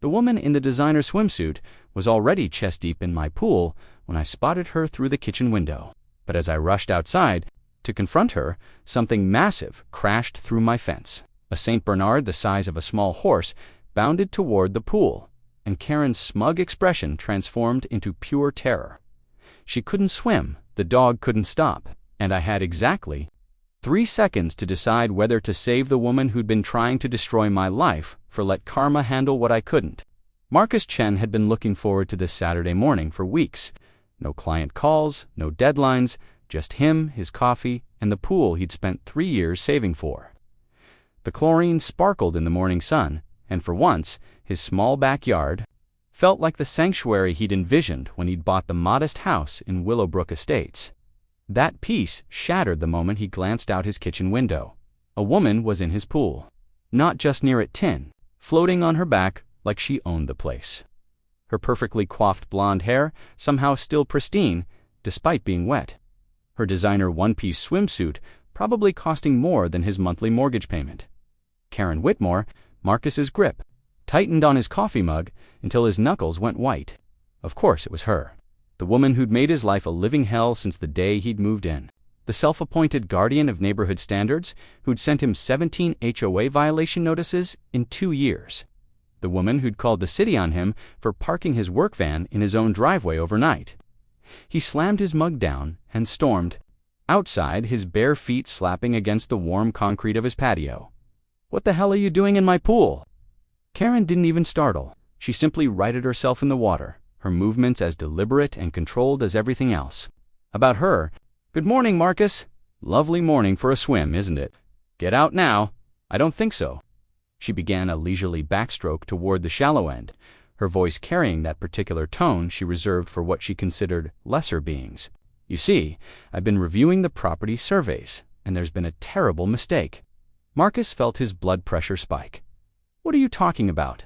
The woman in the designer swimsuit was already chest-deep in my pool when I spotted her through the kitchen window. But as I rushed outside to confront her, something massive crashed through my fence. A St. Bernard the size of a small horse bounded toward the pool, and Karen's smug expression transformed into pure terror. She couldn't swim, the dog couldn't stop, and I had exactly 3 seconds to decide whether to save the woman who'd been trying to destroy my life or let karma handle what I couldn't. Marcus Chen had been looking forward to this Saturday morning for weeks. No client calls, no deadlines, just him, his coffee, and the pool he'd spent 3 years saving for. The chlorine sparkled in the morning sun, and for once, his small backyard felt like the sanctuary he'd envisioned when he'd bought the modest house in Willowbrook Estates. That peace shattered the moment he glanced out his kitchen window. A woman was in his pool, not just near it tin, floating on her back like she owned the place. Her perfectly coiffed blonde hair somehow still pristine, despite being wet. Her designer one-piece swimsuit probably costing more than his monthly mortgage payment. Karen Whitmore, Marcus's grip, tightened on his coffee mug until his knuckles went white. Of course it was her. The woman who'd made his life a living hell since the day he'd moved in. The self-appointed guardian of neighborhood standards who'd sent him 17 HOA violation notices in 2 years. The woman who'd called the city on him for parking his work van in his own driveway overnight. He slammed his mug down and stormed outside, his bare feet slapping against the warm concrete of his patio. "What the hell are you doing in my pool?" Karen didn't even startle. She simply righted herself in the water, her movements as deliberate and controlled as everything else. About her, "Good morning, Marcus. Lovely morning for a swim, isn't it? Get out now." "I don't think so." She began a leisurely backstroke toward the shallow end, her voice carrying that particular tone she reserved for what she considered lesser beings. "You see, I've been reviewing the property surveys, and there's been a terrible mistake." Marcus felt his blood pressure spike. "What are you talking about?"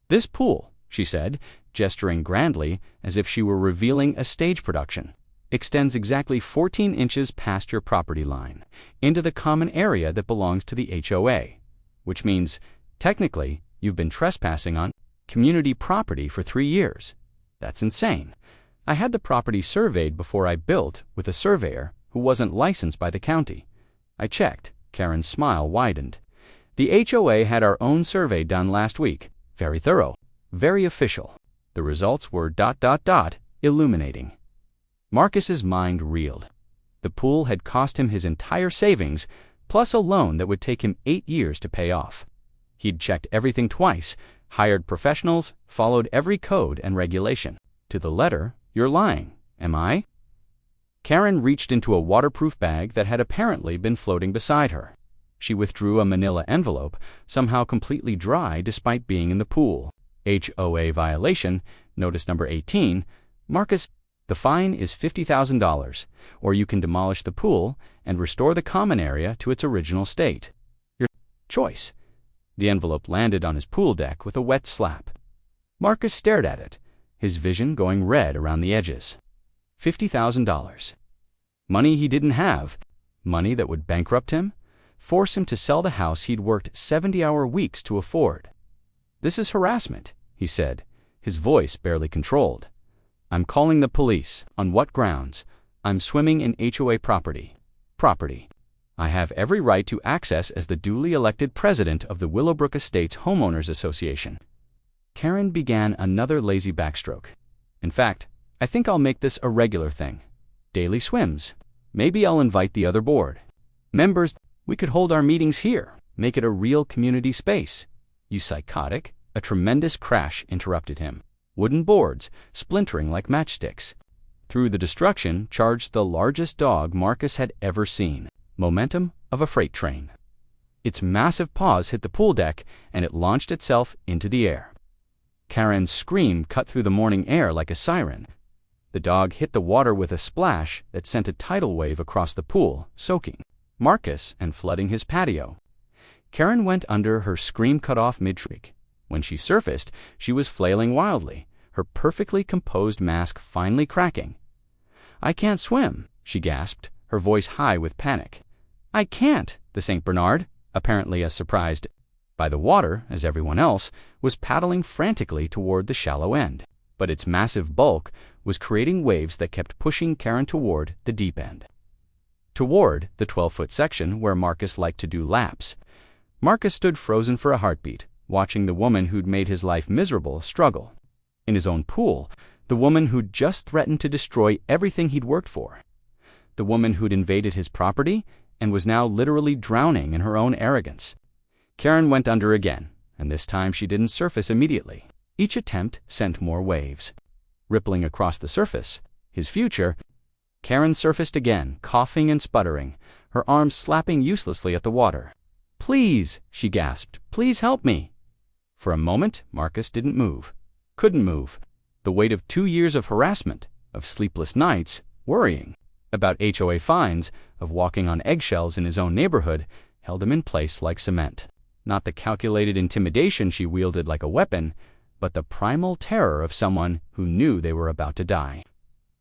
"This pool," she said, gesturing grandly as if she were revealing a stage production, "extends exactly 14 inches past your property line, into the common area that belongs to the HOA, which means, technically, you've been trespassing on community property for 3 years. That's insane. I had the property surveyed before I built with a surveyor who wasn't licensed by the county. I checked." Karen's smile widened. "The HOA had our own survey done last week. Very thorough, very official. The results were ... illuminating." Marcus's mind reeled. The pool had cost him his entire savings, plus a loan that would take him 8 years to pay off. He'd checked everything twice, hired professionals, followed every code and regulation. To the letter. "You're lying, am I?" Karen reached into a waterproof bag that had apparently been floating beside her. She withdrew a manila envelope, somehow completely dry despite being in the pool. "HOA violation, notice number 18. Marcus, the fine is $50,000, or you can demolish the pool and restore the common area to its original state. Your choice." The envelope landed on his pool deck with a wet slap. Marcus stared at it, his vision going red around the edges. $50,000. Money he didn't have. Money that would bankrupt him, force him to sell the house he'd worked 70-hour weeks to afford. "This is harassment," he said, his voice barely controlled. "I'm calling the police." "On what grounds?" "I'm swimming in HOA property. I have every right to access as the duly elected president of the Willowbrook Estates Homeowners Association." Karen began another lazy backstroke. "In fact, I think I'll make this a regular thing. Daily swims. Maybe I'll invite the other board members. We could hold our meetings here, make it a real community space." "You psychotic." A tremendous crash interrupted him. Wooden boards, splintering like matchsticks. Through the destruction charged the largest dog Marcus had ever seen. Momentum of a freight train. Its massive paws hit the pool deck, and it launched itself into the air. Karen's scream cut through the morning air like a siren. The dog hit the water with a splash that sent a tidal wave across the pool, soaking Marcus and flooding his patio. Karen went under, her scream cut off mid-shriek. When she surfaced, she was flailing wildly, her perfectly composed mask finally cracking. "I can't swim," she gasped, her voice high with panic. "I can't." The St. Bernard, apparently as surprised by the water, as everyone else, was paddling frantically toward the shallow end. But its massive bulk was creating waves that kept pushing Karen toward the deep end. Toward the 12-foot section where Marcus liked to do laps. Marcus stood frozen for a heartbeat, watching the woman who'd made his life miserable struggle. In his own pool, the woman who'd just threatened to destroy everything he'd worked for. The woman who'd invaded his property and was now literally drowning in her own arrogance. Karen went under again, and this time she didn't surface immediately. Each attempt sent more waves. Rippling across the surface, his future, Karen surfaced again, coughing and sputtering, her arms slapping uselessly at the water. "Please," she gasped, "please help me." For a moment, Marcus didn't move. Couldn't move. The weight of 2 years of harassment, of sleepless nights, worrying about HOA fines, of walking on eggshells in his own neighborhood, held him in place like cement. Not the calculated intimidation she wielded like a weapon, but the primal terror of someone who knew they were about to die.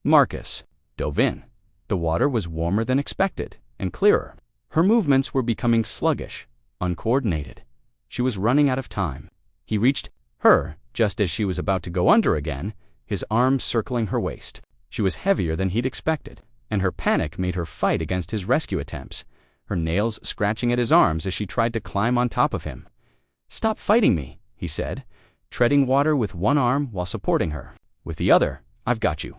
Marcus dove in. The water was warmer than expected, and clearer. Her movements were becoming sluggish, uncoordinated. She was running out of time. He reached her just as she was about to go under again, his arms circling her waist. She was heavier than he'd expected, and her panic made her fight against his rescue attempts, her nails scratching at his arms as she tried to climb on top of him. "Stop fighting me," he said, treading water with one arm while supporting her. With the other, "I've got you."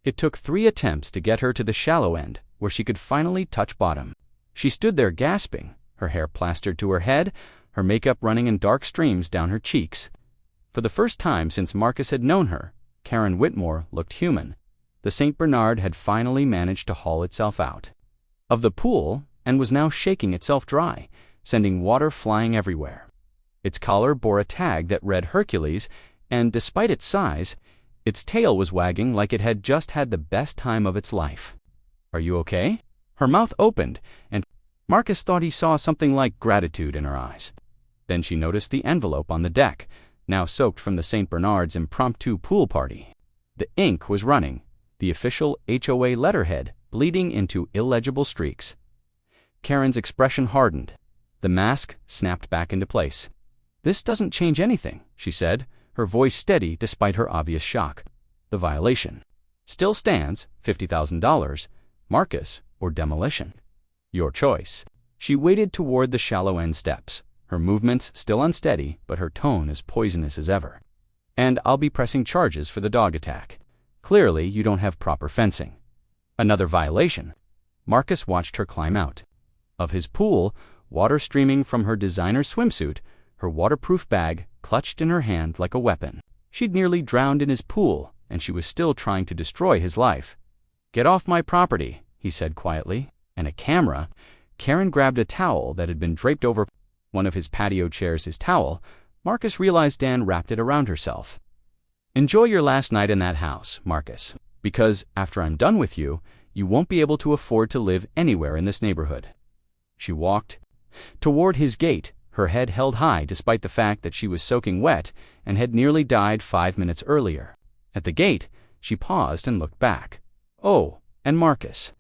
It took 3 attempts to get her to the shallow end, where she could finally touch bottom. She stood there gasping, her hair plastered to her head, her makeup running in dark streams down her cheeks. For the first time since Marcus had known her, Karen Whitmore looked human. The St. Bernard had finally managed to haul itself out of the pool and was now shaking itself dry, sending water flying everywhere. Its collar bore a tag that read Hercules, and despite its size, its tail was wagging like it had just had the best time of its life. "Are you okay?" Her mouth opened, and Marcus thought he saw something like gratitude in her eyes. Then she noticed the envelope on the deck, now soaked from the St. Bernard's impromptu pool party. The ink was running, the official HOA letterhead bleeding into illegible streaks. Karen's expression hardened. The mask snapped back into place. "This doesn't change anything," she said, her voice steady despite her obvious shock. "The violation still stands, $50,000, Marcus or demolition. Your choice." She waded toward the shallow end steps, her movements still unsteady, but her tone as poisonous as ever. "And I'll be pressing charges for the dog attack. Clearly, you don't have proper fencing." "Another violation." Marcus watched her climb out of his pool, water streaming from her designer swimsuit, her waterproof bag clutched in her hand like a weapon. She'd nearly drowned in his pool, and she was still trying to destroy his life. "Get off my property," he said quietly. "And a camera." Karen grabbed a towel that had been draped over one of his patio chairs. His towel, Marcus realized Dan wrapped it around herself. "Enjoy your last night in that house, Marcus, because after I'm done with you, you won't be able to afford to live anywhere in this neighborhood." She walked toward his gate, her head held high despite the fact that she was soaking wet and had nearly died 5 minutes earlier. At the gate, she paused and looked back. "Oh, and Marcus,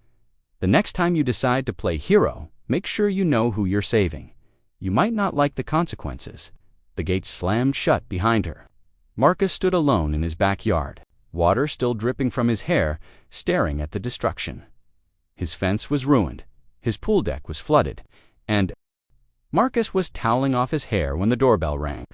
the next time you decide to play hero, make sure you know who you're saving. You might not like the consequences." The gate slammed shut behind her. Marcus stood alone in his backyard, water still dripping from his hair, staring at the destruction. His fence was ruined, his pool deck was flooded, and Marcus was toweling off his hair when the doorbell rang.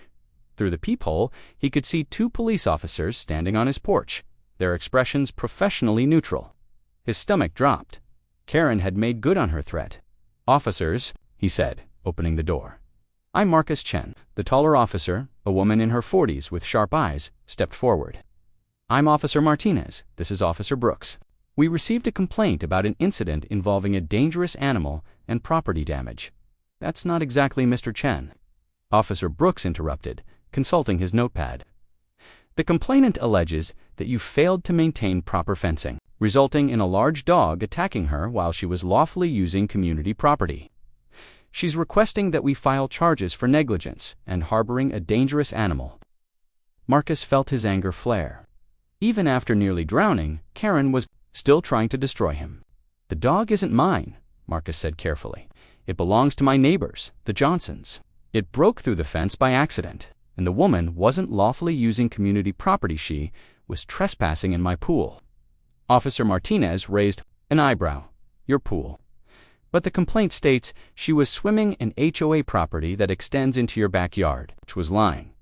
Through the peephole, he could see 2 police officers standing on his porch, their expressions professionally neutral. His stomach dropped. Karen had made good on her threat. "Officers," he said, opening the door. "I'm Marcus Chen." The taller officer, a woman in her 40s with sharp eyes, stepped forward. "I'm Officer Martinez. This is Officer Brooks. We received a complaint about an incident involving a dangerous animal and property damage." "That's not exactly Mr. Chen," Officer Brooks interrupted, consulting his notepad. "The complainant alleges that you failed to maintain proper fencing, resulting in a large dog attacking her while she was lawfully using community property. She's requesting that we file charges for negligence and harboring a dangerous animal." Marcus felt his anger flare. Even after nearly drowning, Karen was still trying to destroy him. "The dog isn't mine," Marcus said carefully. "It belongs to my neighbors, the Johnsons." It broke through the fence by accident, and the woman wasn't lawfully using community property. She was trespassing in my pool. Officer Martinez raised an eyebrow. Your pool. But the complaint states she was swimming in HOA property that extends into your backyard, which was lying.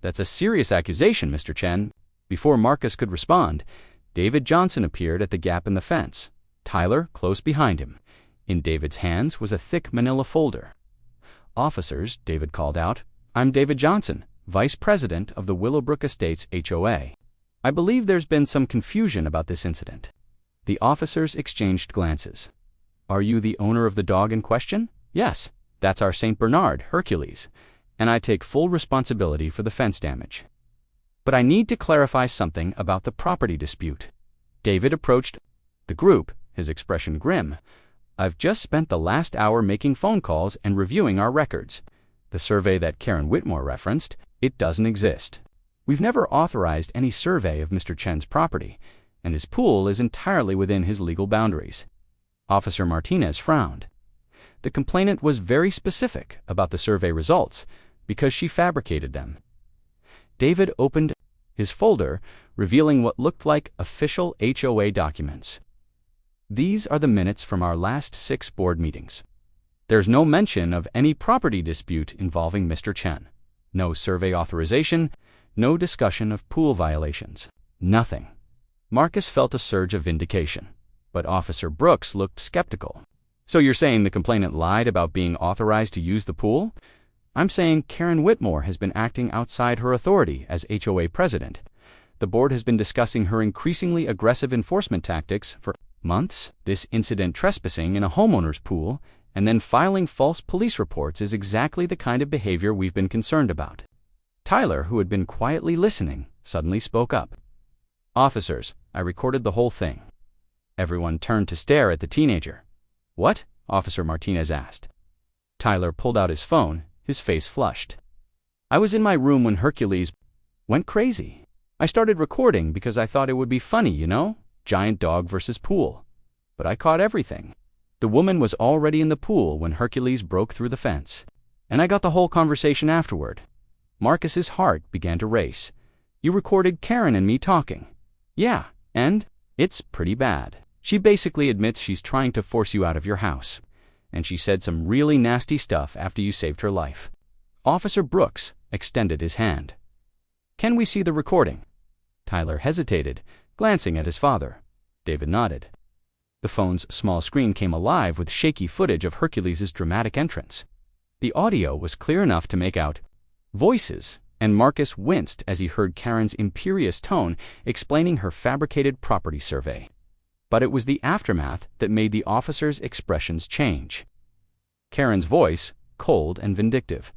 That's a serious accusation, Mr. Chen. Before Marcus could respond, David Johnson appeared at the gap in the fence, Tyler close behind him. In David's hands was a thick manila folder. Officers, David called out, I'm David Johnson, Vice President of the Willowbrook Estates HOA. I believe there's been some confusion about this incident. The officers exchanged glances. Are you the owner of the dog in question? Yes, that's our St. Bernard, Hercules, and I take full responsibility for the fence damage. But I need to clarify something about the property dispute. David approached the group, his expression grim. I've just spent the last hour making phone calls and reviewing our records. The survey that Karen Whitmore referenced, it doesn't exist. We've never authorized any survey of Mr. Chen's property, and his pool is entirely within his legal boundaries. Officer Martinez frowned. The complainant was very specific about the survey results because she fabricated them. David opened his folder, revealing what looked like official HOA documents. These are the minutes from our last 6 board meetings. There's no mention of any property dispute involving Mr. Chen. No survey authorization, no discussion of pool violations. Nothing. Marcus felt a surge of vindication, but Officer Brooks looked skeptical. So you're saying the complainant lied about being authorized to use the pool? I'm saying Karen Whitmore has been acting outside her authority as HOA president. The board has been discussing her increasingly aggressive enforcement tactics for months. This incident trespassing in a homeowner's pool and then filing false police reports is exactly the kind of behavior we've been concerned about. Tyler, who had been quietly listening, suddenly spoke up. Officers, I recorded the whole thing. Everyone turned to stare at the teenager. What? Officer Martinez asked. Tyler pulled out his phone, his face flushed. I was in my room when Hercules went crazy. I started recording because I thought it would be funny, you know? Giant dog versus pool. But I caught everything. The woman was already in the pool when Hercules broke through the fence. And I got the whole conversation afterward. Marcus's heart began to race. You recorded Karen and me talking. Yeah, and it's pretty bad. She basically admits she's trying to force you out of your house. And she said some really nasty stuff after you saved her life. Officer Brooks extended his hand. Can we see the recording? Tyler hesitated, glancing at his father. David nodded. The phone's small screen came alive with shaky footage of Hercules' dramatic entrance. The audio was clear enough to make out voices, and Marcus winced as he heard Karen's imperious tone explaining her fabricated property survey. But it was the aftermath that made the officer's expressions change. Karen's voice, cold and vindictive.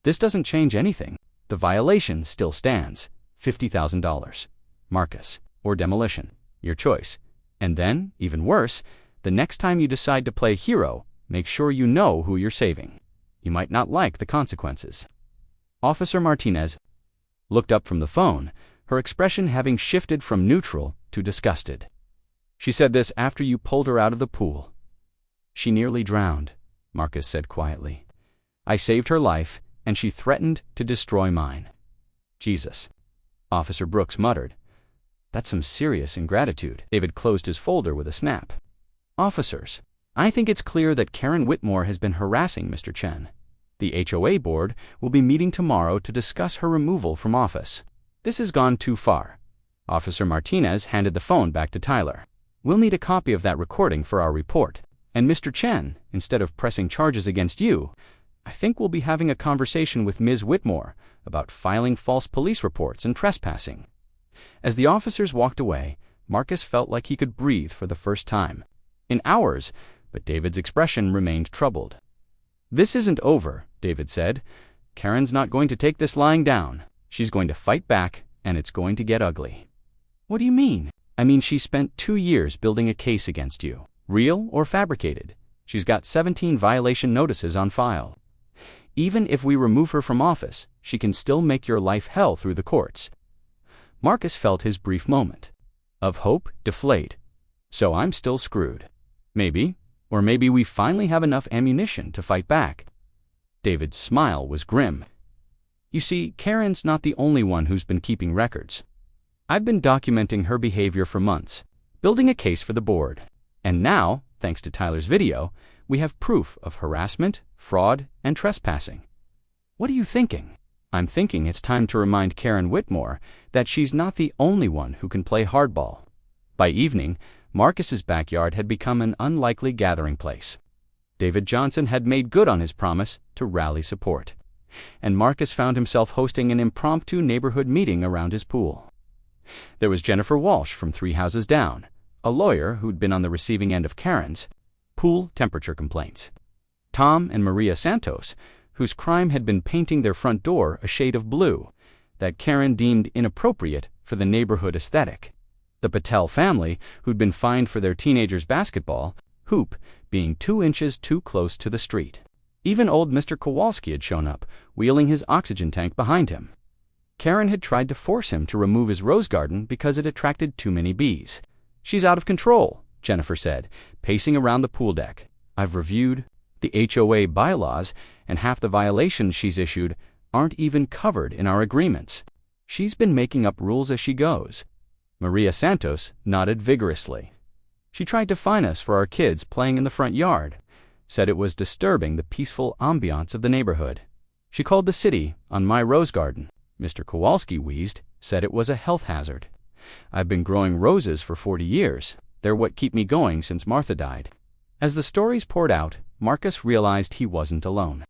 This doesn't change anything. The violation still stands. $50,000. Marcus, or demolition. Your choice. And then, even worse, the next time you decide to play hero, make sure you know who you're saving. You might not like the consequences. Officer Martinez looked up from the phone, her expression having shifted from neutral to disgusted. She said this after you pulled her out of the pool. She nearly drowned, Marcus said quietly. I saved her life, and she threatened to destroy mine. Jesus. Officer Brooks muttered. That's some serious ingratitude. David closed his folder with a snap. Officers, I think it's clear that Karen Whitmore has been harassing Mr. Chen. The HOA board will be meeting tomorrow to discuss her removal from office. This has gone too far. Officer Martinez handed the phone back to Tyler. We'll need a copy of that recording for our report. And Mr. Chen, instead of pressing charges against you, I think we'll be having a conversation with Ms. Whitmore about filing false police reports and trespassing. As the officers walked away, Marcus felt like he could breathe for the first time. In hours, but David's expression remained troubled. This isn't over, David said. Karen's not going to take this lying down. She's going to fight back, and it's going to get ugly. What do you mean? I mean, she spent 2 years building a case against you. Real or fabricated. She's got 17 violation notices on file. Even if we remove her from office, she can still make your life hell through the courts. Marcus felt his brief moment of hope deflate. So I'm still screwed. Maybe, or maybe we finally have enough ammunition to fight back. David's smile was grim. You see, Karen's not the only one who's been keeping records. I've been documenting her behavior for months, building a case for the board. And now, thanks to Tyler's video, we have proof of harassment, fraud, and trespassing. What are you thinking? I'm thinking it's time to remind Karen Whitmore that she's not the only one who can play hardball. By evening, Marcus's backyard had become an unlikely gathering place. David Johnson had made good on his promise to rally support, and Marcus found himself hosting an impromptu neighborhood meeting around his pool. There was Jennifer Walsh from 3 houses down, a lawyer who'd been on the receiving end of Karen's pool temperature complaints. Tom and Maria Santos, whose crime had been painting their front door a shade of blue that Karen deemed inappropriate for the neighborhood aesthetic. The Patel family, who'd been fined for their teenager's basketball hoop being 2 inches too close to the street. Even old Mr. Kowalski had shown up, wheeling his oxygen tank behind him. Karen had tried to force him to remove his rose garden because it attracted too many bees. She's out of control, Jennifer said, pacing around the pool deck. I've reviewed the HOA bylaws, and half the violations she's issued aren't even covered in our agreements. She's been making up rules as she goes. Maria Santos nodded vigorously. She tried to fine us for our kids playing in the front yard, said it was disturbing the peaceful ambiance of the neighborhood. She called the city on my rose garden. Mr. Kowalski wheezed, said it was a health hazard. I've been growing roses for 40 years. They're what keep me going since Martha died. As the stories poured out, Marcus realized he wasn't alone.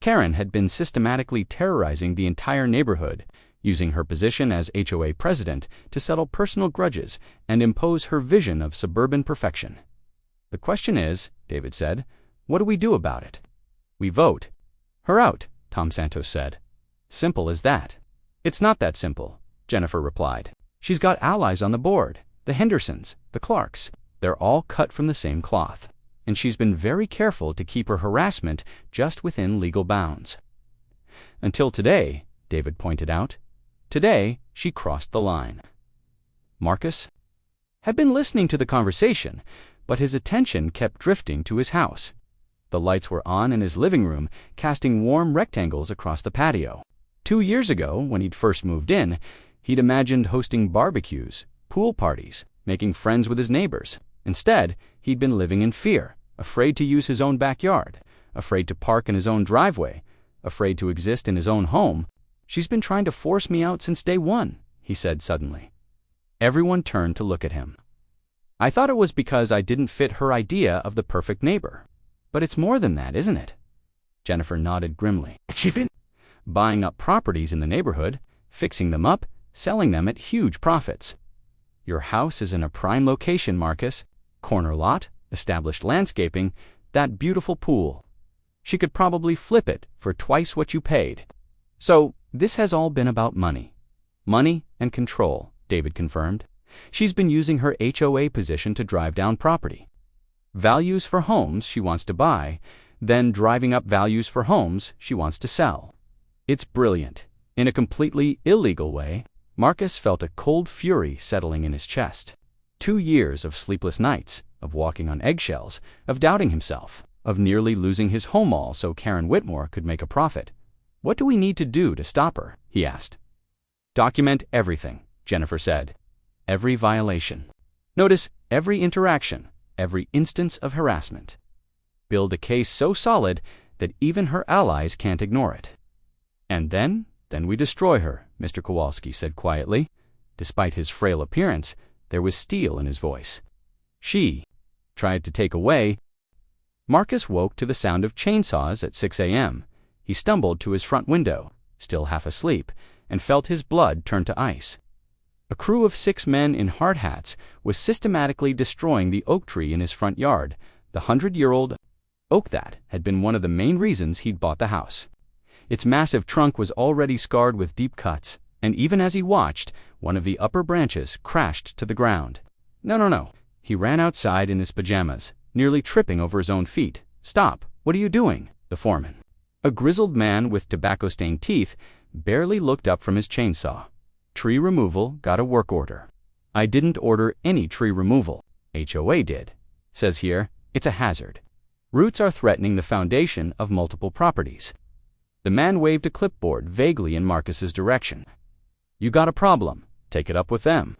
Karen had been systematically terrorizing the entire neighborhood, using her position as HOA president to settle personal grudges and impose her vision of suburban perfection. The question is, David said, what do we do about it? We vote her out, Tom Santos said. Simple as that. It's not that simple, Jennifer replied. She's got allies on the board, the Hendersons, the Clarks. They're all cut from the same cloth. And she's been very careful to keep her harassment just within legal bounds. Until today, David pointed out. Today, she crossed the line. Marcus had been listening to the conversation, but his attention kept drifting to his house. The lights were on in his living room, casting warm rectangles across the patio. 2 years ago, when he'd first moved in, he'd imagined hosting barbecues, pool parties, making friends with his neighbors. Instead, he'd been living in fear, afraid to use his own backyard, afraid to park in his own driveway, afraid to exist in his own home. She's been trying to force me out since day one, he said suddenly. Everyone turned to look at him. I thought it was because I didn't fit her idea of the perfect neighbor. But it's more than that, isn't it? Jennifer nodded grimly. She's been buying up properties in the neighborhood, fixing them up, selling them at huge profits. Your house is in a prime location, Marcus. Corner lot, established landscaping, that beautiful pool. She could probably flip it for twice what you paid. So, this has all been about money. Money and control, David confirmed. She's been using her HOA position to drive down property. Values for homes she wants to buy, then driving up values for homes she wants to sell. It's brilliant. In a completely illegal way, Marcus felt a cold fury settling in his chest. 2 years of sleepless nights, of walking on eggshells, of doubting himself, of nearly losing his home all so Karen Whitmore could make a profit. What do we need to do to stop her? He asked. Document everything, Jennifer said. Every violation. Notice every interaction, every instance of harassment. Build a case so solid that even her allies can't ignore it. And then we destroy her, Mr. Kowalski said quietly. Despite his frail appearance, there was steel in his voice. She tried to take away. Marcus woke to the sound of chainsaws at 6 a.m. He stumbled to his front window, still half asleep, and felt his blood turn to ice. A crew of 6 men in hard hats was systematically destroying the oak tree in his front yard, the 100-year-old oak that had been one of the main reasons he'd bought the house. Its massive trunk was already scarred with deep cuts, and even as he watched, one of the upper branches crashed to the ground. No. He ran outside in his pajamas, nearly tripping over his own feet. Stop, what are you doing? The foreman, a grizzled man with tobacco-stained teeth, barely looked up from his chainsaw. Tree removal got a work order. I didn't order any tree removal. HOA did. Says here, it's a hazard. Roots are threatening the foundation of multiple properties. The man waved a clipboard vaguely in Marcus's direction. "You got a problem. Take it up with them."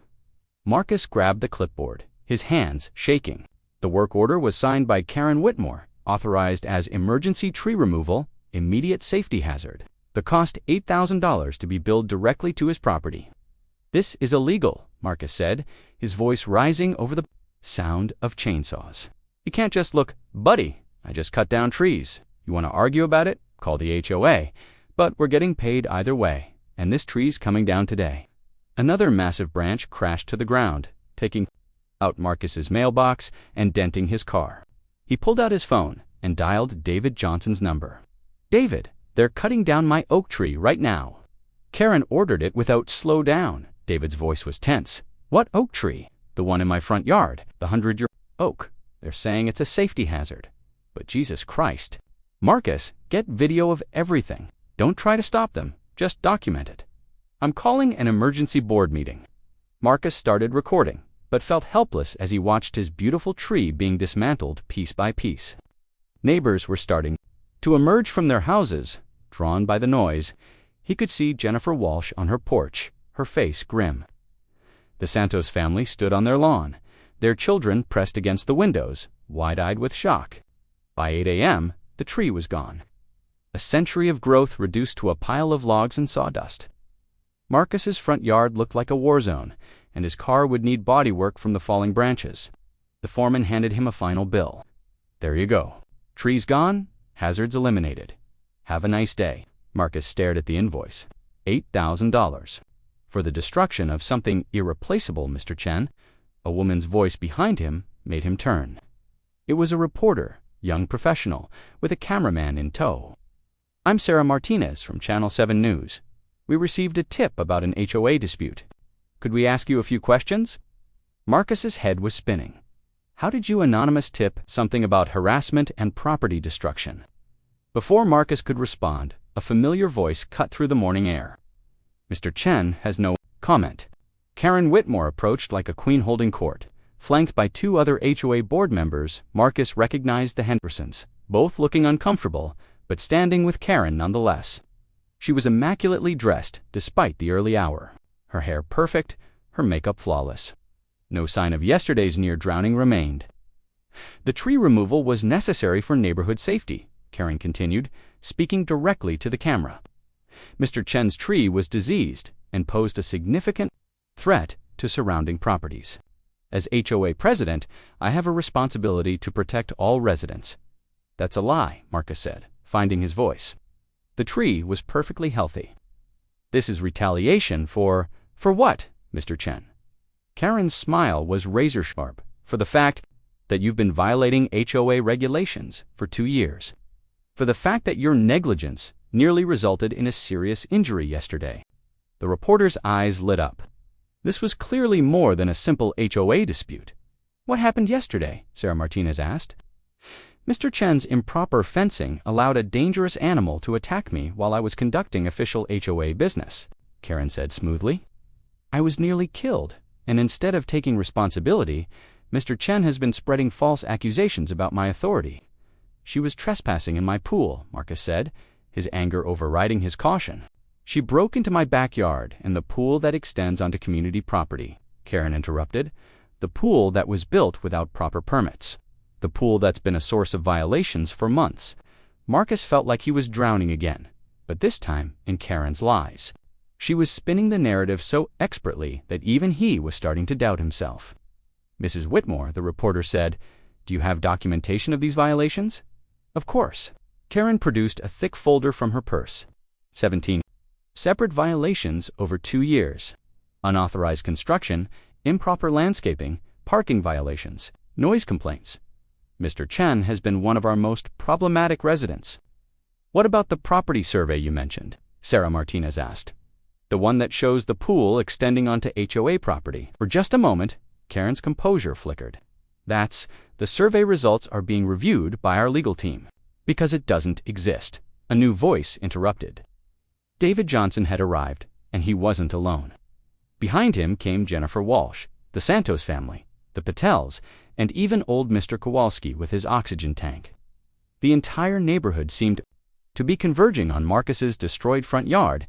Marcus grabbed the clipboard, his hands shaking. The work order was signed by Karen Whitmore, authorized as emergency tree removal, immediate safety hazard. The cost $8,000 to be billed directly to his property. "This is illegal," Marcus said, his voice rising over the sound of chainsaws. "You can't just look, buddy, I just cut down trees. You want to argue about it? Call the HOA. But we're getting paid either way, and this tree's coming down today." Another massive branch crashed to the ground, taking out Marcus's mailbox and denting his car. He pulled out his phone and dialed David Johnson's number. "David, they're cutting down my oak tree right now." Karen ordered it without slow down. David's voice was tense. "What oak tree?" "The one in my front yard, the 100-year oak. They're saying it's a safety hazard." "But Jesus Christ." "Marcus, get video of everything. Don't try to stop them. Just document it. I'm calling an emergency board meeting." Marcus started recording, but felt helpless as he watched his beautiful tree being dismantled piece by piece. Neighbors were starting to emerge from their houses, drawn by the noise. He could see Jennifer Walsh on her porch, her face grim. The Santos family stood on their lawn, their children pressed against the windows, wide-eyed with shock. By 8 a.m., the tree was gone. A century of growth reduced to a pile of logs and sawdust. Marcus's front yard looked like a war zone, and his car would need bodywork from the falling branches. The foreman handed him a final bill. "There you go. Trees gone, hazards eliminated. Have a nice day." Marcus stared at the invoice. $8,000. "For the destruction of something irreplaceable, Mr. Chen." A woman's voice behind him made him turn. It was a reporter, young professional, with a cameraman in tow. "I'm Sarah Martinez from Channel 7 News. We received a tip about an HOA dispute. Could we ask you a few questions?" Marcus's head was spinning. How did you anonymous tip something about harassment and property destruction? Before Marcus could respond, a familiar voice cut through the morning air. "Mr. Chen has no comment." Karen Whitmore approached like a queen holding court. Flanked by two other HOA board members, Marcus recognized the Hendersons, both looking uncomfortable, but standing with Karen nonetheless. She was immaculately dressed despite the early hour, her hair perfect, her makeup flawless. No sign of yesterday's near drowning remained. "The tree removal was necessary for neighborhood safety," Karen continued, speaking directly to the camera. "Mr. Chen's tree was diseased and posed a significant threat to surrounding properties. As HOA president, I have a responsibility to protect all residents." "That's a lie," Marcus said, finding his voice. "The tree was perfectly healthy." "This is retaliation for what, Mr. Chen?" Karen's smile was razor-sharp. "For the fact that you've been violating HOA regulations for 2 years. For the fact that your negligence nearly resulted in a serious injury yesterday." The reporter's eyes lit up. This was clearly more than a simple HOA dispute. "What happened yesterday?" Sarah Martinez asked. "Mr. Chen's improper fencing allowed a dangerous animal to attack me while I was conducting official HOA business," Karen said smoothly. "I was nearly killed, and instead of taking responsibility, Mr. Chen has been spreading false accusations about my authority." "She was trespassing in my pool," Marcus said, his anger overriding his caution. "She broke into my backyard and the pool that extends onto community property," Karen interrupted. "The pool that was built without proper permits. The pool that's been a source of violations for months." Marcus felt like he was drowning again, but this time in Karen's lies. She was spinning the narrative so expertly that even he was starting to doubt himself. "Mrs. Whitmore," the reporter said, "do you have documentation of these violations?" "Of course." Karen produced a thick folder from her purse. 17 separate violations over 2 years. Unauthorized construction, improper landscaping, parking violations, noise complaints. Mr. Chen has been one of our most problematic residents. "What about the property survey you mentioned?" Sarah Martinez asked. "The one that shows the pool extending onto HOA property." For just a moment, Karen's composure flickered. "The survey results are being reviewed by our legal team." "Because it doesn't exist," a new voice interrupted. David Johnson had arrived, and he wasn't alone. Behind him came Jennifer Walsh, the Santos family, the Patels, and even old Mr. Kowalski with his oxygen tank. The entire neighborhood seemed to be converging on Marcus's destroyed front yard.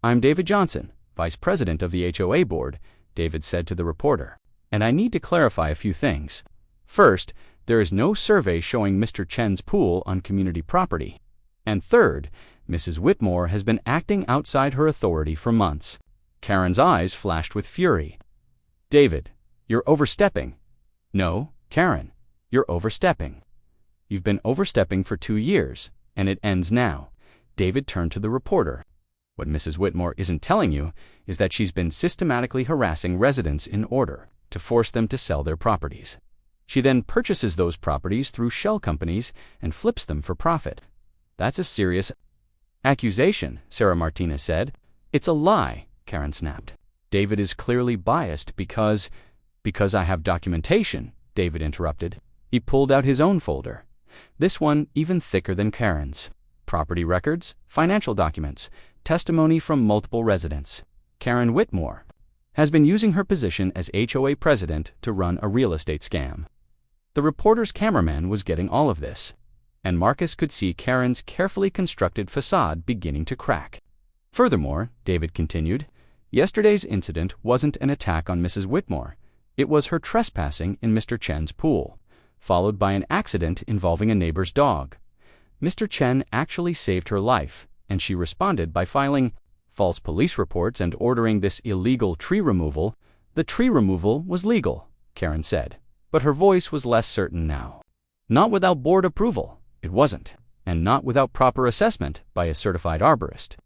"I'm David Johnson, Vice President of the HOA Board," David said to the reporter. "And I need to clarify a few things. First, there is no survey showing Mr. Chen's pool on community property. And third, Mrs. Whitmore has been acting outside her authority for months." Karen's eyes flashed with fury. "David, you're overstepping." "No, Karen, you're overstepping. You've been overstepping for 2 years, and it ends now." David turned to the reporter. "What Mrs. Whitmore isn't telling you is that she's been systematically harassing residents in order to force them to sell their properties. She then purchases those properties through shell companies and flips them for profit." "That's a serious accusation," Sarah Martinez said. "It's a lie," Karen snapped. "David is clearly biased because I have documentation," David interrupted. He pulled out his own folder. This one even thicker than Karen's. Property records, financial documents, testimony from multiple residents. Karen Whitmore has been using her position as HOA president to run a real estate scam. The reporter's cameraman was getting all of this, and Marcus could see Karen's carefully constructed facade beginning to crack. "Furthermore," David continued, "yesterday's incident wasn't an attack on Mrs. Whitmore. It was her trespassing in Mr. Chen's pool, followed by an accident involving a neighbor's dog. Mr. Chen actually saved her life, and she responded by filing false police reports and ordering this illegal tree removal." "The tree removal was legal," Karen said, but her voice was less certain now. "Not without board approval, it wasn't, and not without proper assessment by a certified arborist.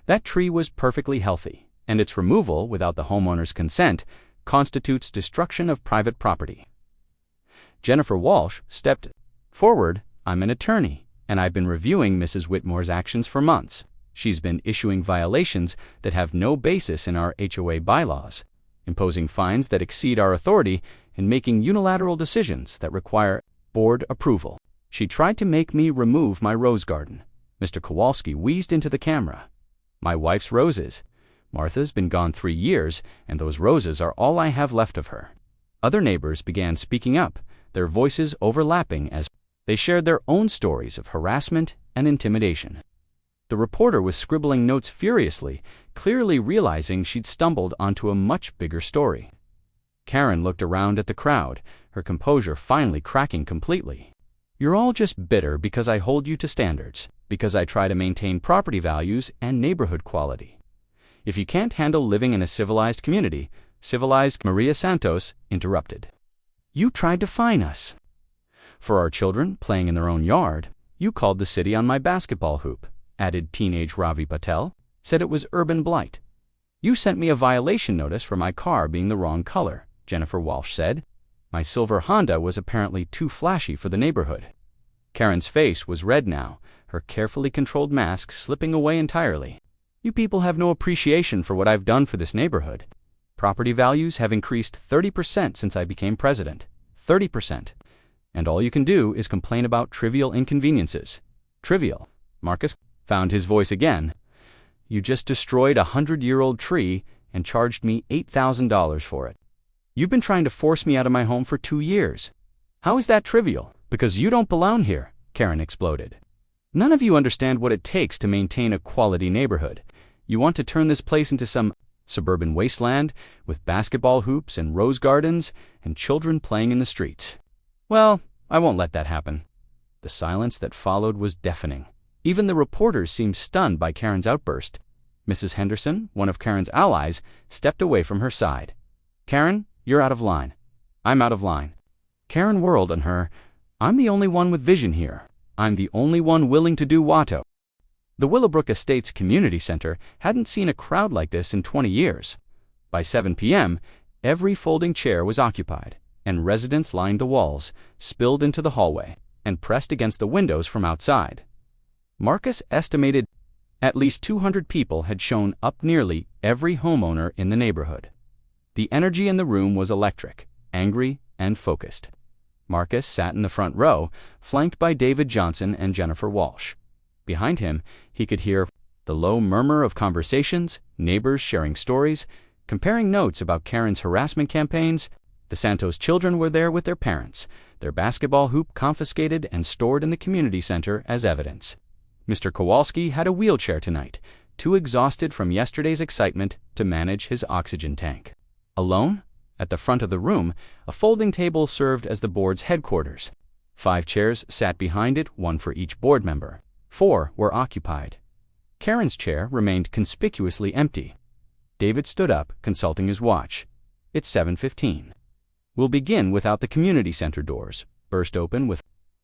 That tree was perfectly healthy, and its removal without the homeowner's consent constitutes destruction of private property." Jennifer Walsh stepped forward. "I'm an attorney, and I've been reviewing Mrs. Whitmore's actions for months. She's been issuing violations that have no basis in our HOA bylaws, imposing fines that exceed our authority, and making unilateral decisions that require board approval. She tried to make me remove my rose garden." Mr. Kowalski wheezed into the camera. "My wife's roses. Martha's been gone 3 years, and those roses are all I have left of her." Other neighbors began speaking up, their voices overlapping as they shared their own stories of harassment and intimidation. The reporter was scribbling notes furiously, clearly realizing she'd stumbled onto a much bigger story. Karen looked around at the crowd, her composure finally cracking completely. "You're all just bitter because I hold you to standards, because I try to maintain property values and neighborhood quality. If you can't handle living in a civilized community," civilized Maria Santos interrupted. "You tried to fine us for our children playing in their own yard. You called the city on my basketball hoop," added teenage Ravi Patel, "said it was urban blight. You sent me a violation notice for my car being the wrong color," Jennifer Walsh said. "My silver Honda was apparently too flashy for the neighborhood." Karen's face was red now, her carefully controlled mask slipping away entirely. "You people have no appreciation for what I've done for this neighborhood. Property values have increased 30% since I became president. 30%. And all you can do is complain about trivial inconveniences." "Trivial?" Marcus found his voice again. "You just destroyed a 100-year-old tree and charged me $8,000 for it. You've been trying to force me out of my home for 2 years. How is that trivial?" "Because you don't belong here," Karen exploded. "None of you understand what it takes to maintain a quality neighborhood. You want to turn this place into some suburban wasteland with basketball hoops and rose gardens and children playing in the streets. Well, I won't let that happen." The silence that followed was deafening. Even the reporters seemed stunned by Karen's outburst. Mrs. Henderson, one of Karen's allies, stepped away from her side. "Karen, you're out of line." "I'm out of line." Karen whirled on her. "I'm the only one with vision here. I'm the only one willing to do Watto." The Willowbrook Estates Community Center hadn't seen a crowd like this in 20 years. By 7 p.m., every folding chair was occupied, and residents lined the walls, spilled into the hallway, and pressed against the windows from outside. Marcus estimated at least 200 people had shown up, nearly every homeowner in the neighborhood. The energy in the room was electric, angry, and focused. Marcus sat in the front row, flanked by David Johnson and Jennifer Walsh. Behind him, he could hear the low murmur of conversations, neighbors sharing stories, comparing notes about Karen's harassment campaigns. The Santos children were there with their parents, their basketball hoop confiscated and stored in the community center as evidence. Mr. Kowalski had a wheelchair tonight, too exhausted from yesterday's excitement to manage his oxygen tank. Alone? At the front of the room, a folding table served as the board's headquarters. 5 chairs sat behind it, 1 for each board member. 4 were occupied. Karen's chair remained conspicuously empty. David stood up, consulting his watch. It's 7:15. We'll begin without the community center doors, burst open with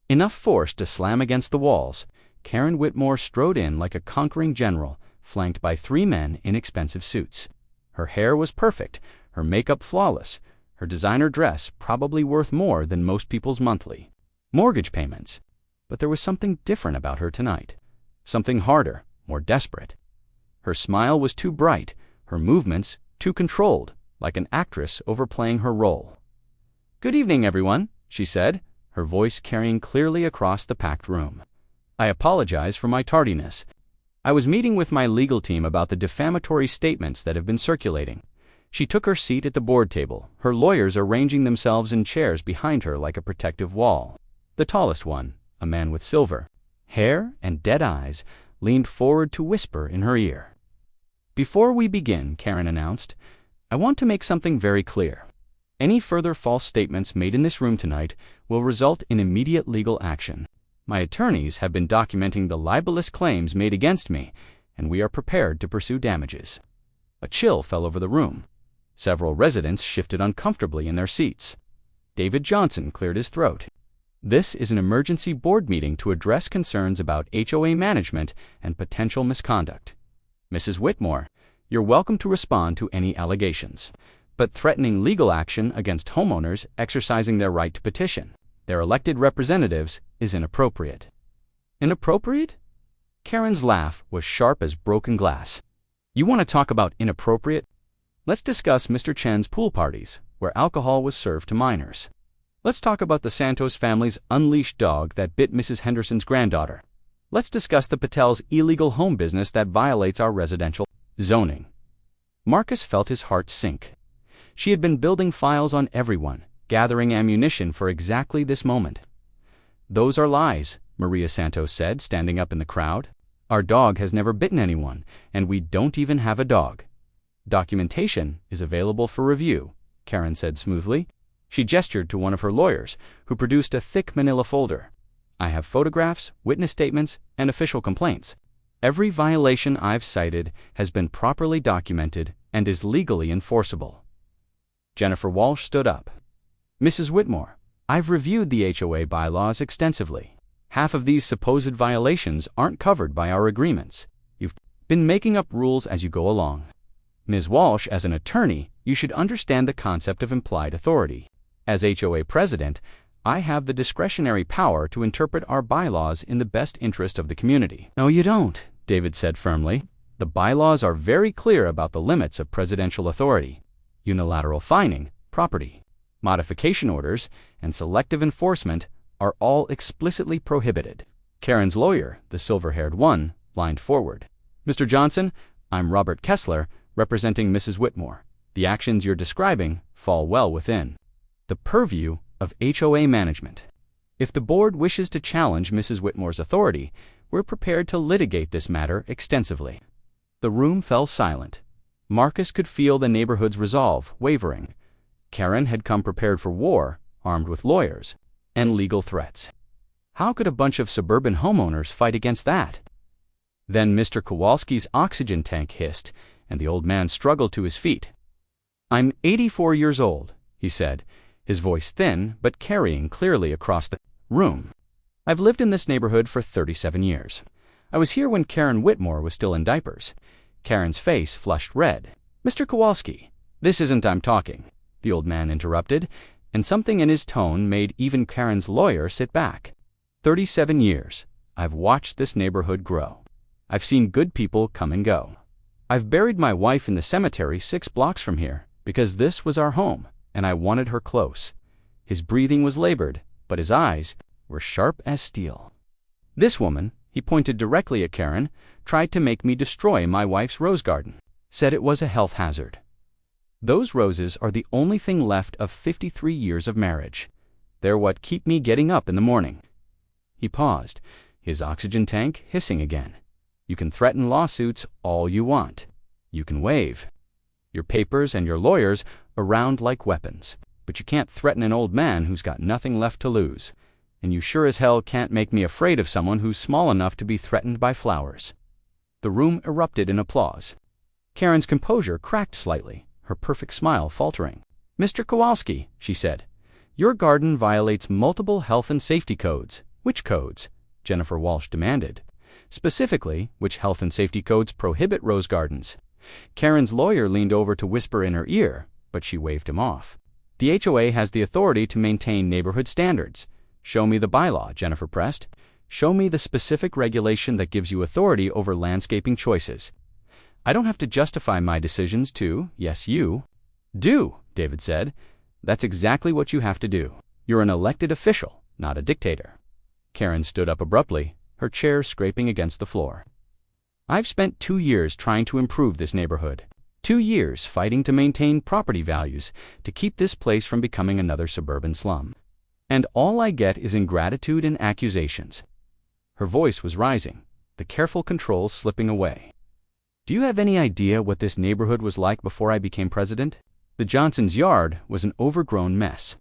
enough force to slam against the walls. Karen Whitmore strode in like a conquering general, flanked by 3 men in expensive suits. Her hair was perfect, her makeup flawless, her designer dress probably worth more than most people's monthly mortgage payments. But there was something different about her tonight. Something harder, more desperate. Her smile was too bright, her movements too controlled, like an actress overplaying her role. "Good evening, everyone," she said, her voice carrying clearly across the packed room. "I apologize for my tardiness. I was meeting with my legal team about the defamatory statements that have been circulating." She took her seat at the board table, her lawyers arranging themselves in chairs behind her like a protective wall. The tallest one, a man with silver hair and dead eyes, leaned forward to whisper in her ear. "Before we begin," Karen announced, "I want to make something very clear. Any further false statements made in this room tonight will result in immediate legal action. My attorneys have been documenting the libelous claims made against me, and we are prepared to pursue damages." A chill fell over the room. Several residents shifted uncomfortably in their seats. David Johnson cleared his throat. "This is an emergency board meeting to address concerns about HOA management and potential misconduct. Mrs. Whitmore, you're welcome to respond to any allegations, but threatening legal action against homeowners exercising their right to petition their elected representatives is inappropriate." "Inappropriate?" Karen's laugh was sharp as broken glass. "You want to talk about inappropriate? Let's discuss Mr. Chen's pool parties, where alcohol was served to minors. Let's talk about the Santos family's unleashed dog that bit Mrs. Henderson's granddaughter. Let's discuss the Patels' illegal home business that violates our residential zoning." Marcus felt his heart sink. She had been building files on everyone, gathering ammunition for exactly this moment. "Those are lies," Maria Santos said, standing up in the crowd. "Our dog has never bitten anyone, and we don't even have a dog." "Documentation is available for review," Karen said smoothly. She gestured to one of her lawyers, who produced a thick manila folder. "I have photographs, witness statements, and official complaints. Every violation I've cited has been properly documented and is legally enforceable." Jennifer Walsh stood up. "Mrs. Whitmore, I've reviewed the HOA bylaws extensively. Half of these supposed violations aren't covered by our agreements. You've been making up rules as you go along. Ms. Walsh, as an attorney, you should understand the concept of implied authority. As HOA president, I have the discretionary power to interpret our bylaws in the best interest of the community." "No, you don't," David said firmly. "The bylaws are very clear about the limits of presidential authority. Unilateral fining, property, modification orders, and selective enforcement are all explicitly prohibited." Karen's lawyer, the silver-haired one, leaned forward. "Mr. Johnson, I'm Robert Kessler, representing Mrs. Whitmore. The actions you're describing fall well within the purview of HOA management. If the board wishes to challenge Mrs. Whitmore's authority, we're prepared to litigate this matter extensively." The room fell silent. Marcus could feel the neighborhood's resolve wavering. Karen had come prepared for war, armed with lawyers and legal threats. How could a bunch of suburban homeowners fight against that? Then Mr. Kowalski's oxygen tank hissed, and the old man struggled to his feet. "I'm 84 years old," he said, his voice thin but carrying clearly across the room. "I've lived in this neighborhood for 37 years. I was here when Karen Whitmore was still in diapers." Karen's face flushed red. "Mr. Kowalski, this isn't I'm talking," the old man interrupted, and something in his tone made even Karen's lawyer sit back. 37 years. I've watched this neighborhood grow. I've seen good people come and go. I've buried my wife in the cemetery 6 blocks from here because this was our home, and I wanted her close." His breathing was labored, but his eyes were sharp as steel. "This woman," he pointed directly at Karen, "tried to make me destroy my wife's rose garden. Said it was a health hazard. Those roses are the only thing left of 53 years of marriage. They're what keep me getting up in the morning." He paused, his oxygen tank hissing again. You can threaten lawsuits all you want. You can wave your papers and your lawyers around like weapons, but you can't threaten an old man who's got nothing left to lose. And you sure as hell can't make me afraid of someone who's small enough to be threatened by flowers. The room erupted in applause. Karen's composure cracked slightly, her perfect smile faltering. "Mr. Kowalski," she said, "your garden violates multiple health and safety codes." "Which codes?" Jennifer Walsh demanded. "Specifically, which health and safety codes prohibit rose gardens?" Karen's lawyer leaned over to whisper in her ear, but she waved him off. "The HOA has the authority to maintain neighborhood standards." "Show me the bylaw," Jennifer pressed. "Show me the specific regulation that gives you authority over landscaping choices." "I don't have to justify my decisions to, yes, you do," David said. "That's exactly what you have to do. You're an elected official, not a dictator." Karen stood up abruptly, her chair scraping against the floor. "I've spent 2 years trying to improve this neighborhood. 2 years fighting to maintain property values, to keep this place from becoming another suburban slum. And all I get is ingratitude and accusations." Her voice was rising, the careful control slipping away. "Do you have any idea what this neighborhood was like before I became president? The Johnsons' yard was an overgrown mess.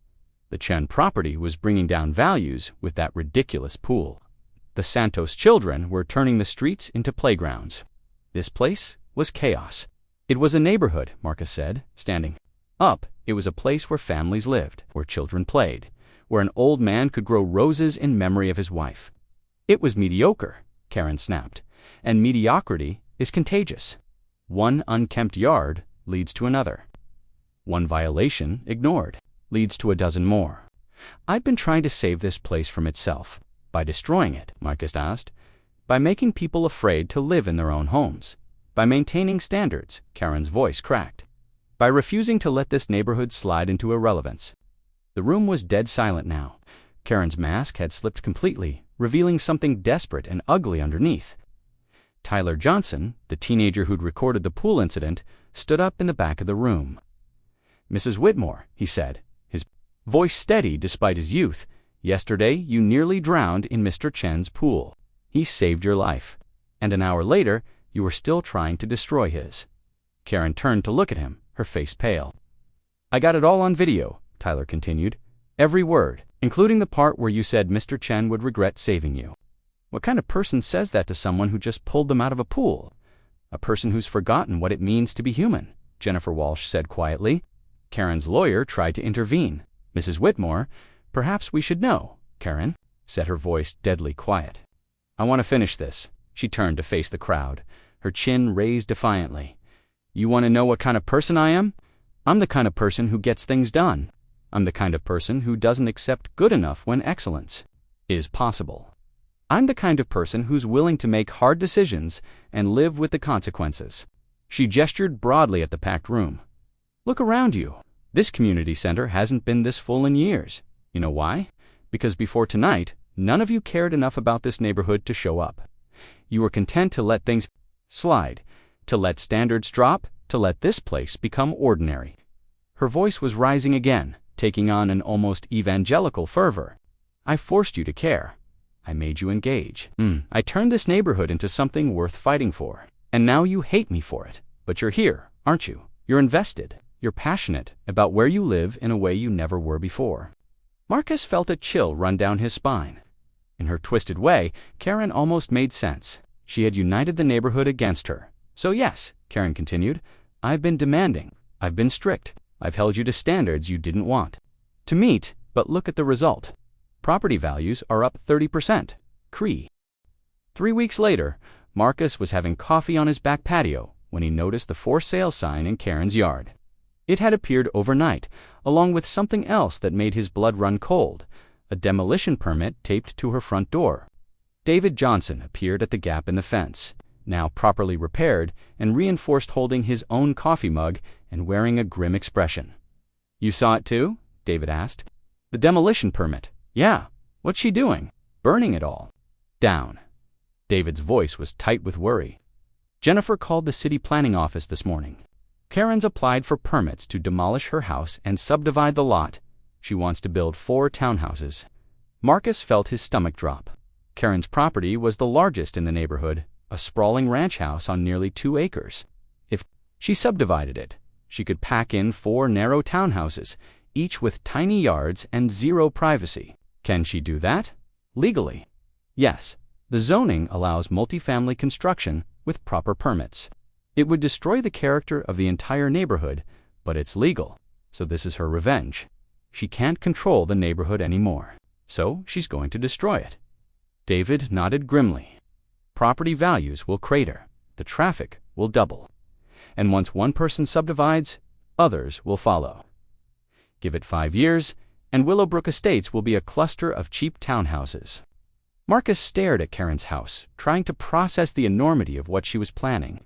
The Chen property was bringing down values with that ridiculous pool. The Santos children were turning the streets into playgrounds. This place was chaos." "It was a neighborhood," Marcus said, standing up. "It was a place where families lived, where children played, where an old man could grow roses in memory of his wife." "It was mediocre," Karen snapped, "and mediocrity is contagious. One unkempt yard leads to another. One violation, ignored, leads to a dozen more. I've been trying to save this place from itself." "By destroying it?" Marcus asked. "By making people afraid to live in their own homes. By maintaining standards," Karen's voice cracked. "By refusing to let this neighborhood slide into irrelevance." The room was dead silent now. Karen's mask had slipped completely, revealing something desperate and ugly underneath. Tyler Johnson, the teenager who'd recorded the pool incident, stood up in the back of the room. "Mrs. Whitmore," he said, his voice steady despite his youth, "yesterday you nearly drowned in Mr. Chen's pool. He saved your life. And an hour later, you were still trying to destroy his." Karen turned to look at him, her face pale. "I got it all on video," Tyler continued. "Every word, including the part where you said Mr. Chen would regret saving you." "What kind of person says that to someone who just pulled them out of a pool?" "A person who's forgotten what it means to be human," Jennifer Walsh said quietly. Karen's lawyer tried to intervene. "Mrs. Whitmore, perhaps we should know." "Karen," said her voice deadly quiet. "I want to finish this." She turned to face the crowd, her chin raised defiantly. "You want to know what kind of person I am? I'm the kind of person who gets things done. I'm the kind of person who doesn't accept good enough when excellence is possible. I'm the kind of person who's willing to make hard decisions and live with the consequences." She gestured broadly at the packed room. "Look around you. This community center hasn't been this full in years. You know why? Because before tonight, none of you cared enough about this neighborhood to show up. You were content to let things slide, to let standards drop, to let this place become ordinary." Her voice was rising again, taking on an almost evangelical fervor. "I forced you to care. I made you engage. I turned this neighborhood into something worth fighting for. And now you hate me for it. But you're here, aren't you? You're invested. You're passionate about where you live in a way you never were before." Marcus felt a chill run down his spine. In her twisted way, Karen almost made sense. She had united the neighborhood against her. "So yes," Karen continued, "I've been demanding. I've been strict. I've held you to standards you didn't want to meet, but look at the result. Property values are up 30%. Cree." 3 weeks later, Marcus was having coffee on his back patio when he noticed the for sale sign in Karen's yard. It had appeared overnight, along with something else that made his blood run cold, a demolition permit taped to her front door. David Johnson appeared at the gap in the fence, now properly repaired and reinforced, holding his own coffee mug and wearing a grim expression. "You saw it too?" David asked. "The demolition permit. Yeah. What's she doing? Burning it all down." David's voice was tight with worry. "Jennifer called the city planning office this morning. Karen's applied for permits to demolish her house and subdivide the lot. She wants to build 4 townhouses." Marcus felt his stomach drop. Karen's property was the largest in the neighborhood, a sprawling ranch house on nearly 2 acres. If she subdivided it, she could pack in 4 narrow townhouses, each with tiny yards and 0 privacy. Can she do that? Legally? Yes. The zoning allows multifamily construction with proper permits. It would destroy the character of the entire neighborhood, but it's legal, so this is her revenge. She can't control the neighborhood anymore, so she's going to destroy it. David nodded grimly. Property values will crater, the traffic will double, and once one person subdivides, others will follow. Give it 5 years, and Willowbrook Estates will be a cluster of cheap townhouses. Marcus stared at Karen's house, trying to process the enormity of what she was planning.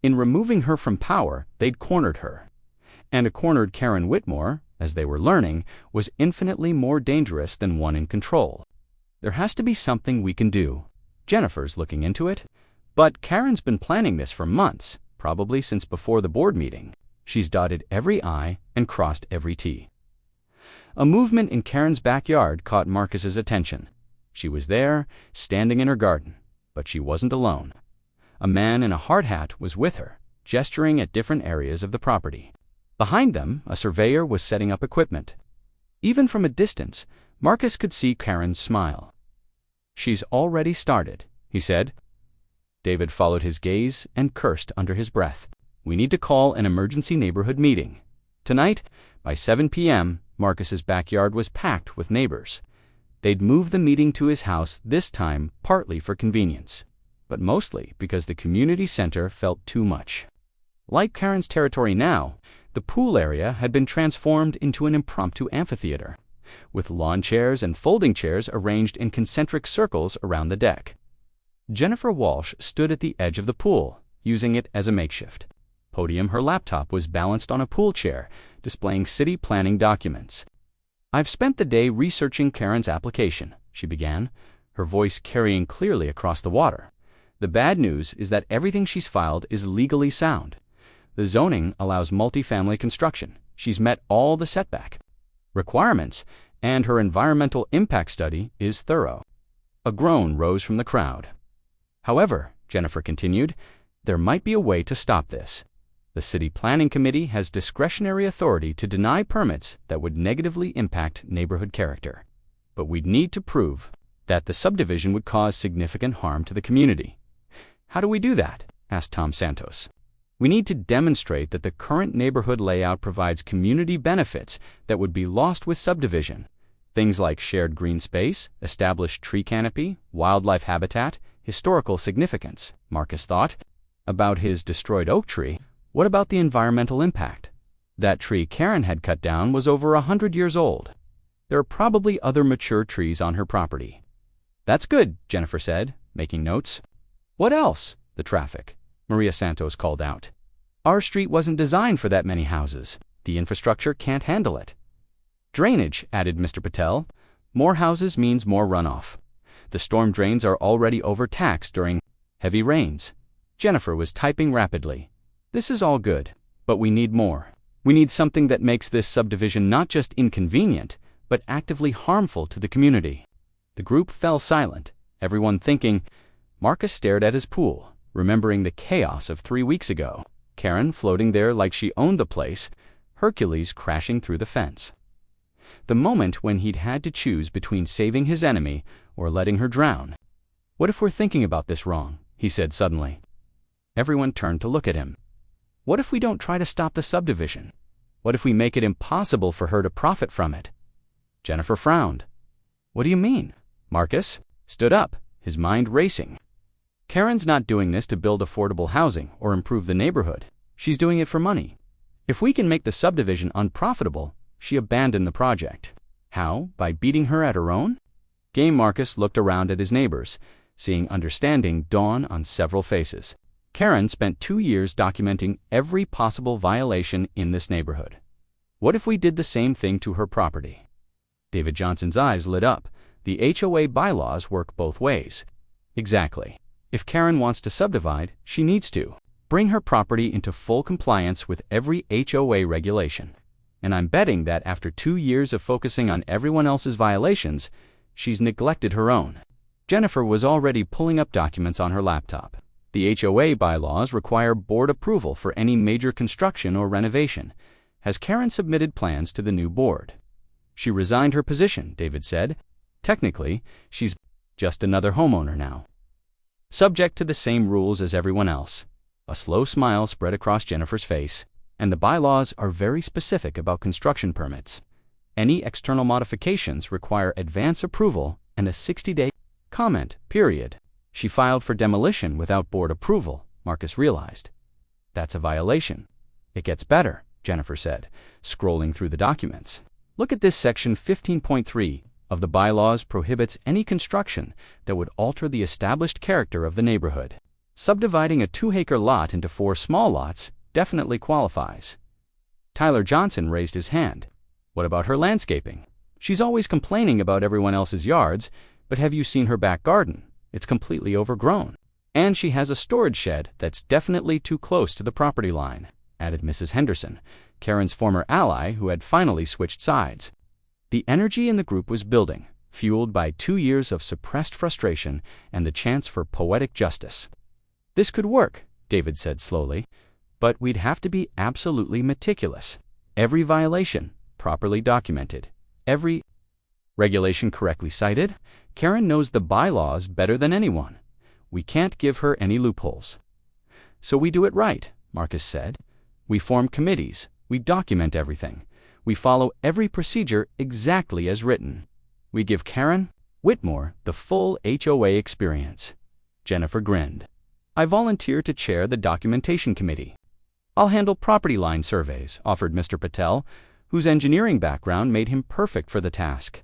In removing her from power, they'd cornered her. And a cornered Karen Whitmore, as they were learning, was infinitely more dangerous than one in control. There has to be something we can do. Jennifer's looking into it. But Karen's been planning this for months, probably since before the board meeting. She's dotted every I and crossed every T. A movement in Karen's backyard caught Marcus's attention. She was there, standing in her garden, but she wasn't alone. A man in a hard hat was with her, gesturing at different areas of the property. Behind them, a surveyor was setting up equipment. Even from a distance, Marcus could see Karen smile. "She's already started," he said. David followed his gaze and cursed under his breath. "We need to call an emergency neighborhood meeting." Tonight, by 7 p.m., Marcus's backyard was packed with neighbors. They'd moved the meeting to his house this time partly for convenience, but mostly because the community center felt too much. Like Karen's territory now, the pool area had been transformed into an impromptu amphitheater, with lawn chairs and folding chairs arranged in concentric circles around the deck. Jennifer Walsh stood at the edge of the pool, using it as a makeshift podium. Her laptop was balanced on a pool chair, displaying city planning documents. "I've spent the day researching Karen's application," she began, her voice carrying clearly across the water. "The bad news is that everything she's filed is legally sound. The zoning allows multifamily construction. She's met all the setback requirements, and her environmental impact study is thorough." A groan rose from the crowd. "However," Jennifer continued, "there might be a way to stop this. The City Planning Committee has discretionary authority to deny permits that would negatively impact neighborhood character. But we'd need to prove that the subdivision would cause significant harm to the community." "How do we do that?" asked Tom Santos. "We need to demonstrate that the current neighborhood layout provides community benefits that would be lost with subdivision. Things like shared green space, established tree canopy, wildlife habitat, historical significance," Marcus thought. About his destroyed oak tree, what about the environmental impact? That tree Karen had cut down was over 100 years old. There are probably other mature trees on her property. "That's good," Jennifer said, making notes. "What else?" "The traffic," Maria Santos called out. "Our street wasn't designed for that many houses. The infrastructure can't handle it." "Drainage," added Mr. Patel. "More houses means more runoff. The storm drains are already overtaxed during heavy rains." Jennifer was typing rapidly. "This is all good, but we need more. We need something that makes this subdivision not just inconvenient, but actively harmful to the community." The group fell silent, everyone thinking. Marcus stared at his pool, remembering the chaos of 3 weeks ago. Karen floating there like she owned the place, Hercules crashing through the fence. The moment when he'd had to choose between saving his enemy or letting her drown. "What if we're thinking about this wrong?" he said suddenly. Everyone turned to look at him. "What if we don't try to stop the subdivision? What if we make it impossible for her to profit from it?" Jennifer frowned. "What do you mean?" Marcus stood up, his mind racing. "Karen's not doing this to build affordable housing or improve the neighborhood. She's doing it for money. If we can make the subdivision unprofitable, she abandoned the project. How? By beating her at her own?" Game Marcus looked around at his neighbors, seeing understanding dawn on several faces. Karen spent 2 years documenting every possible violation in this neighborhood. What if we did the same thing to her property? David Johnson's eyes lit up. The HOA bylaws work both ways. Exactly. If Karen wants to subdivide, she needs to bring her property into full compliance with every HOA regulation. And I'm betting that after 2 years of focusing on everyone else's violations, she's neglected her own. Jennifer was already pulling up documents on her laptop. The HOA bylaws require board approval for any major construction or renovation. Has Karen submitted plans to the new board? She resigned her position, David said. Technically, she's just another homeowner now, subject to the same rules as everyone else. A slow smile spread across Jennifer's face. And the bylaws are very specific about construction permits. Any external modifications require advance approval and a 60-day comment period. She filed for demolition without board approval, Marcus realized. That's a violation. It gets better, Jennifer said, scrolling through the documents. Look at this section 15.3 of the bylaws prohibits any construction that would alter the established character of the neighborhood. Subdividing a 2-acre lot into 4 small lots definitely qualifies. Tyler Johnson raised his hand. What about her landscaping? She's always complaining about everyone else's yards, but have you seen her back garden? It's completely overgrown. And she has a storage shed that's definitely too close to the property line, added Mrs. Henderson, Karen's former ally who had finally switched sides. The energy in the group was building, fueled by 2 years of suppressed frustration and the chance for poetic justice. This could work, David said slowly. But we'd have to be absolutely meticulous. Every violation properly documented. Every regulation correctly cited. Karen knows the bylaws better than anyone. We can't give her any loopholes. So we do it right, Marcus said. We form committees. We document everything. We follow every procedure exactly as written. We give Karen Whitmore the full HOA experience. Jennifer grinned. I volunteer to chair the documentation committee. I'll handle property line surveys, offered Mr. Patel, whose engineering background made him perfect for the task.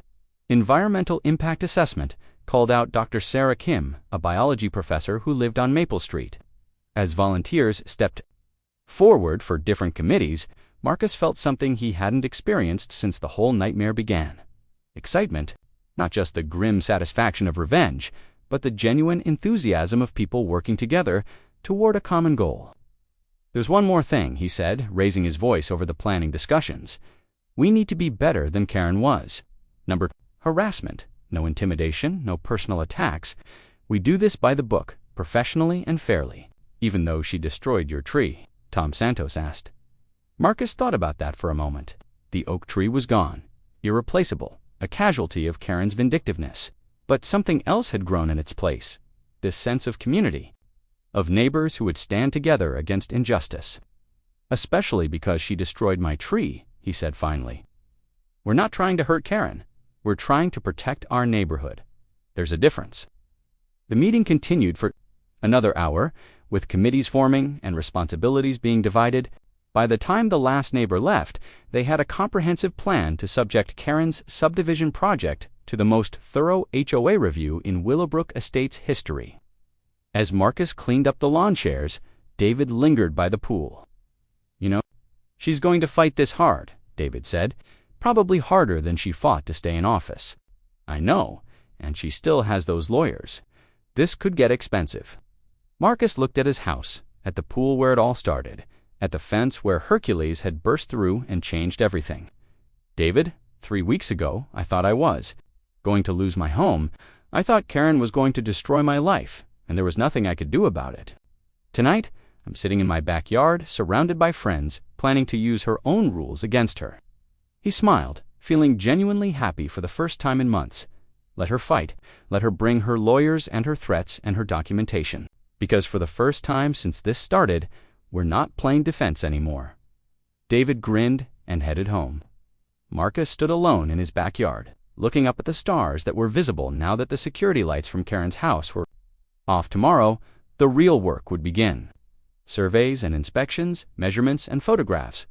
Environmental impact assessment called out Dr. Sarah Kim, a biology professor who lived on Maple Street. As volunteers stepped forward for different committees, Marcus felt something he hadn't experienced since the whole nightmare began. Excitement, not just the grim satisfaction of revenge, but the genuine enthusiasm of people working together toward a common goal. There's one more thing, he said, raising his voice over the planning discussions. We need to be better than Karen was. Number 2, harassment. No intimidation, no personal attacks. We do this by the book, professionally and fairly. Even though she destroyed your tree, Tom Santos asked. Marcus thought about that for a moment. The oak tree was gone, irreplaceable, a casualty of Karen's vindictiveness. But something else had grown in its place, this sense of community, of neighbors who would stand together against injustice. Especially because she destroyed my tree, he said finally. We're not trying to hurt Karen. We're trying to protect our neighborhood. There's a difference. The meeting continued for another hour, with committees forming and responsibilities being divided. By the time the last neighbor left, they had a comprehensive plan to subject Karen's subdivision project to the most thorough HOA review in Willowbrook Estates history. As Marcus cleaned up the lawn chairs, David lingered by the pool. You know, she's going to fight this hard, David said, probably harder than she fought to stay in office. I know, and she still has those lawyers. This could get expensive. Marcus looked at his house, at the pool where it all started, at the fence where Hercules had burst through and changed everything. David, 3 weeks ago, I thought I was going to lose my home. I thought Karen was going to destroy my life, and there was nothing I could do about it. Tonight, I'm sitting in my backyard, surrounded by friends, planning to use her own rules against her. He smiled, feeling genuinely happy for the first time in months. Let her fight. Let her bring her lawyers and her threats and her documentation. Because for the first time since this started, we're not playing defense anymore. David grinned and headed home. Marcus stood alone in his backyard, looking up at the stars that were visible now that the security lights from Karen's house were off. Tomorrow, the real work would begin. Surveys and inspections, measurements and photographs,